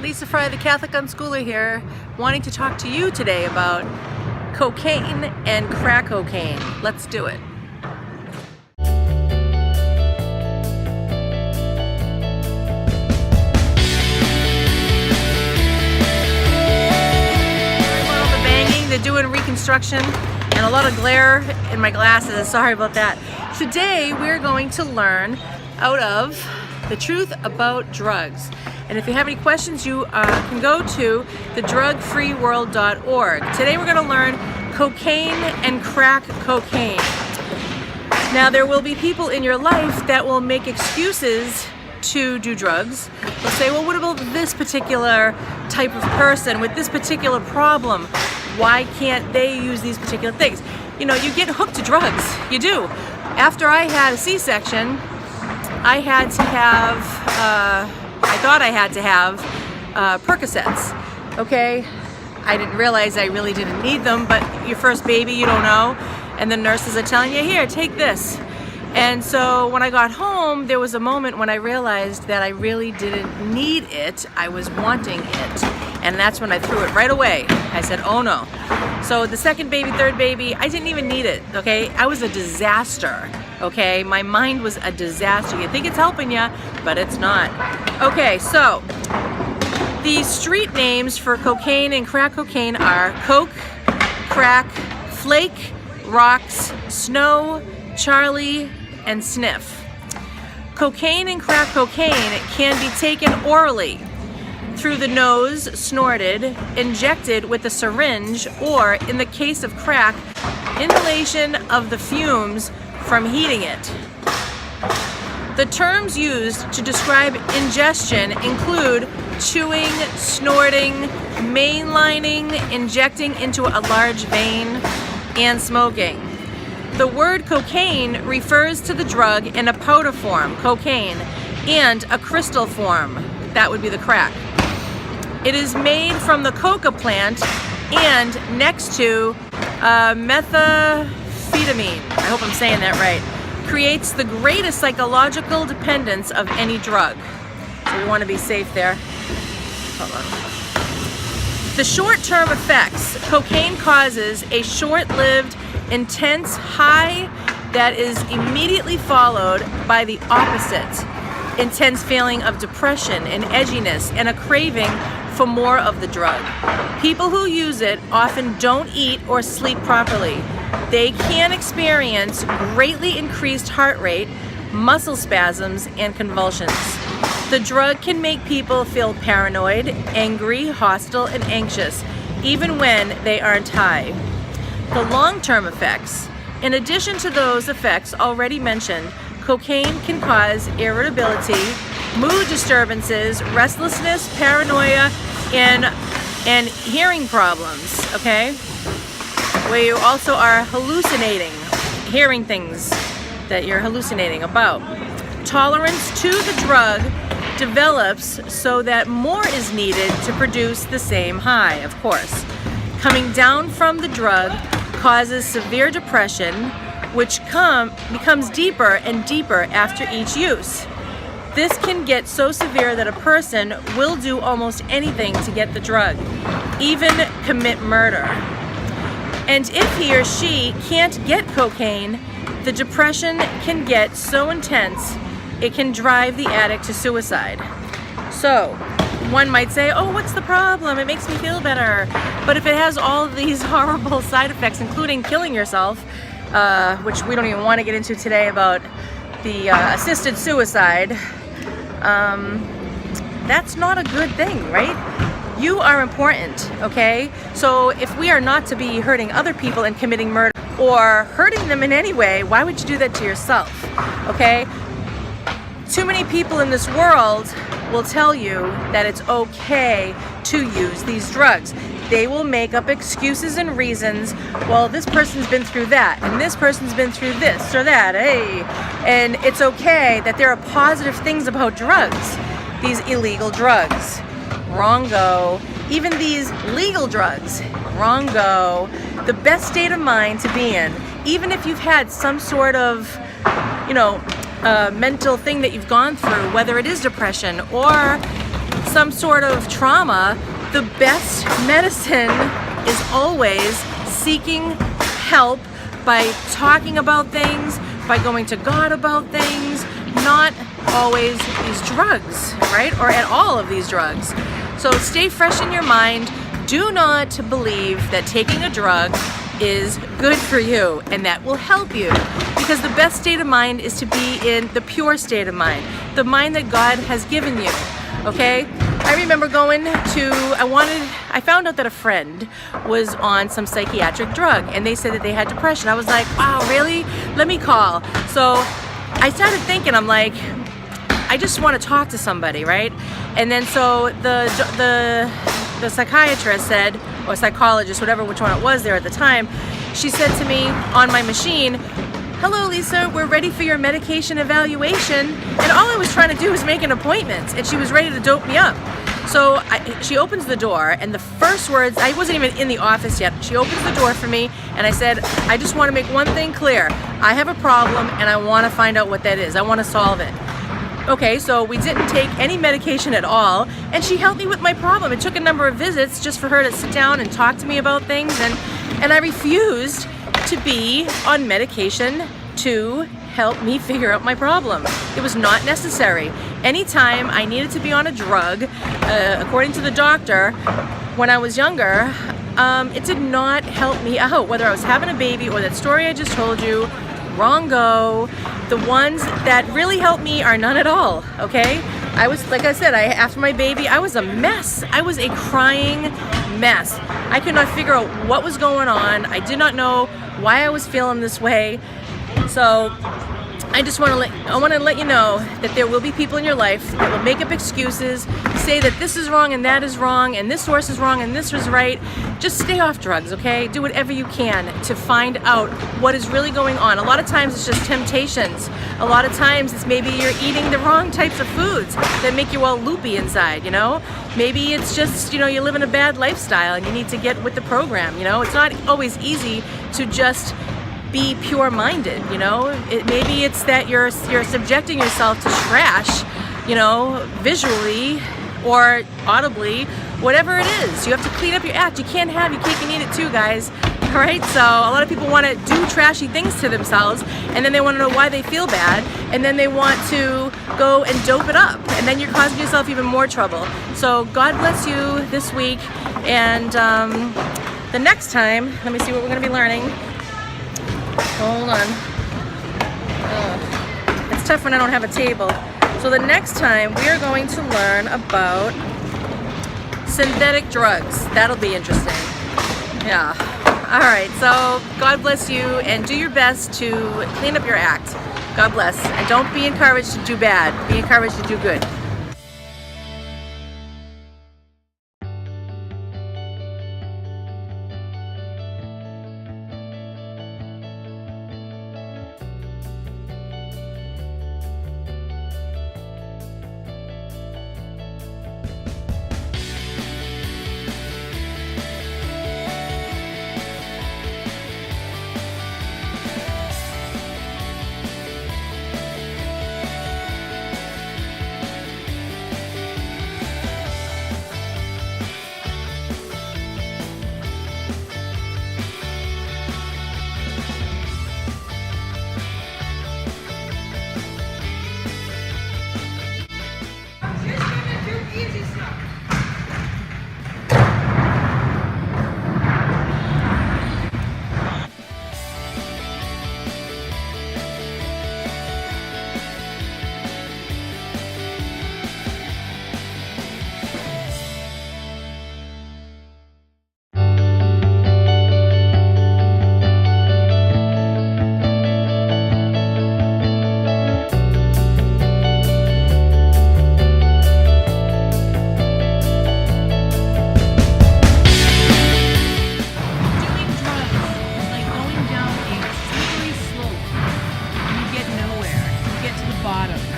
Lisa Fry, the Catholic Unschooler here, wanting to talk to you today about cocaine and crack cocaine. Let's do it. All the banging, they're doing reconstruction, and a lot of glare in my glasses. Sorry about that. Today we're going to learn out of the truth about drugs. And if you have any questions, you can go to thedrugfreeworld.org. Today we're going to learn cocaine and crack cocaine. Now there will be people in your life that will make excuses to do drugs. They'll say, well, what about this particular type of person with this particular problem? Why can't they use these particular things? You know, you get hooked to drugs. You do. After I had a C-section, I had to have, I thought I had to have Percocets, okay? I didn't realize I really didn't need them, but your first baby, you don't know, and the nurses are telling you, here, take this. And so when I got home, there was a moment when I realized that I really didn't need it. I was wanting it, and that's when I threw it right away. I said, oh no. So the second baby, third baby, I didn't even need it, okay? I was a disaster, okay? My mind was a disaster. You think it's helping you, but it's not. Okay, so the street names for cocaine and crack cocaine are Coke, Crack, Flake, Rocks, Snow, Charlie, and Sniff. Cocaine and crack cocaine can be taken orally, through the nose, snorted, injected with a syringe, or in the case of crack, inhalation of the fumes from heating it. The terms used to describe ingestion include chewing, snorting, mainlining, injecting into a large vein, and smoking. The word cocaine refers to the drug in a powder form, cocaine, and a crystal form, that would be the crack. It is made from the coca plant and next to methamphetamine, I hope I'm saying that right, creates the greatest psychological dependence of any drug. So we want to be safe there. Hold on. The short-term effects. Cocaine causes a short-lived, intense high that is immediately followed by the opposite. Intense feeling of depression and edginess and a craving for more of the drug. People who use it often don't eat or sleep properly. They can experience greatly increased heart rate, muscle spasms, and convulsions. The drug can make people feel paranoid, angry, hostile, and anxious, even when they aren't high. The long-term effects. In addition to those effects already mentioned, cocaine can cause irritability, mood disturbances, restlessness, paranoia, and hearing problems, okay? Where you also are hallucinating, hearing things that you're hallucinating about. Tolerance to the drug develops so that more is needed to produce the same high, of course. Coming down from the drug causes severe depression, which becomes deeper and deeper after each use. This can get so severe that a person will do almost anything to get the drug, even commit murder. And if he or she can't get cocaine, the depression can get so intense it can drive the addict to suicide. So, one might say, oh, what's the problem? It makes me feel better. But if it has all of these horrible side effects, including killing yourself, which we don't even want to get into today about the assisted suicide, that's not a good thing, right? You are important, okay? So if we are not to be hurting other people and committing murder or hurting them in any way, why would you do that to yourself, okay? Too many people in this world will tell you that it's okay to use these drugs. They will make up excuses and reasons. Well, this person's been through that, and this person's been through this or that, hey. And it's okay that there are positive things about drugs, these illegal drugs. Wrong-go. Even these legal drugs. Wrong-go. The best state of mind to be in, even if you've had some sort of, mental thing that you've gone through, whether it is depression or some sort of trauma, the best medicine is always seeking help by talking about things, by going to God about things, not always these drugs, right? Or at all of these drugs. So stay fresh in your mind. Do not believe that taking a drug is good for you and that will help you, because the best state of mind is to be in the pure state of mind, the mind that God has given you. Okay? I remember going to, I found out that a friend was on some psychiatric drug and they said that they had depression. I was like, wow, really? Let me call. So I started thinking, I'm like, I just want to talk to somebody, right? And then so the psychiatrist said, or psychologist, which one it was there at the time, she said to me on my machine, hello Lisa, we're ready for your medication evaluation. And all I was trying to do was make an appointment, and she was ready to dope me up. So she opens the door, and the first words, I wasn't even in the office yet, she opens the door for me, and I said, I just want to make one thing clear. I have a problem and I want to find out what that is. I want to solve it. Okay, so we didn't take any medication at all, and she helped me with my problem. It took a number of visits just for her to sit down and talk to me about things, and I refused to be on medication to help me figure out my problem. It was not necessary. Anytime I needed to be on a drug, according to the doctor, when I was younger, it did not help me out, whether I was having a baby or that story I just told you. Wrong go. The ones that really helped me are none at all, okay? I was, like I said, after my baby, I was a mess. I was a crying mess. I could not figure out what was going on. I did not know why I was feeling this way. So I just want to let you know that there will be people in your life that will make up excuses, say that this is wrong and that is wrong and this source is wrong and this was right. Just stay off drugs, okay? Do whatever you can to find out what is really going on. A lot of times it's just temptations. A lot of times it's maybe you're eating the wrong types of foods that make you all loopy inside, you know? Maybe it's just, you know, you live in a bad lifestyle and you need to get with the program, you know? It's not always easy to just be pure-minded, you know? Maybe it's that you're subjecting yourself to trash, you know, visually or audibly, whatever it is. You have to clean up your act. You can't have your cake and eat it too, guys. All right? So a lot of people want to do trashy things to themselves, and then they want to know why they feel bad, and then they want to go and dope it up, and then you're causing yourself even more trouble. So God bless you this week, and the next time, let me see what we're going to be learning. Hold on. It's tough when I don't have a table. So the next time we are going to learn about synthetic drugs. That'll be interesting. Yeah. All right. So God bless you, and do your best to clean up your act. God bless. And don't be encouraged to do bad. Be encouraged to do good.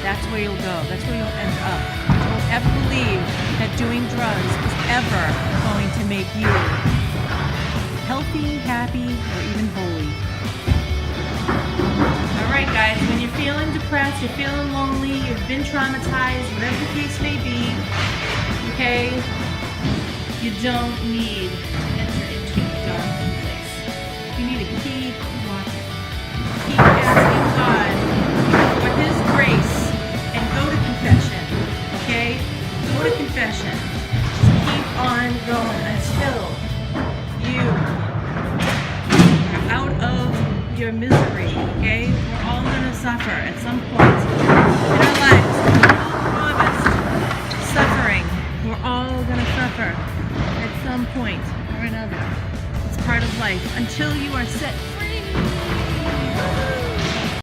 That's where you'll go. That's where you'll end up. Don't ever believe that doing drugs is ever going to make you healthy, happy, or even holy. Alright guys, when you're feeling depressed, you're feeling lonely, you've been traumatized, whatever the case may be, Okay? You don't need to enter into a dark place. You need to keep walking. Keep asking God for His grace and go to confession. Okay? Go to confession. Just keep on going until you are out of your misery. Okay? We're all going to suffer at some point in our lives. We're all promised suffering. We're all going to suffer at some point or another. It's part of life until you are set free.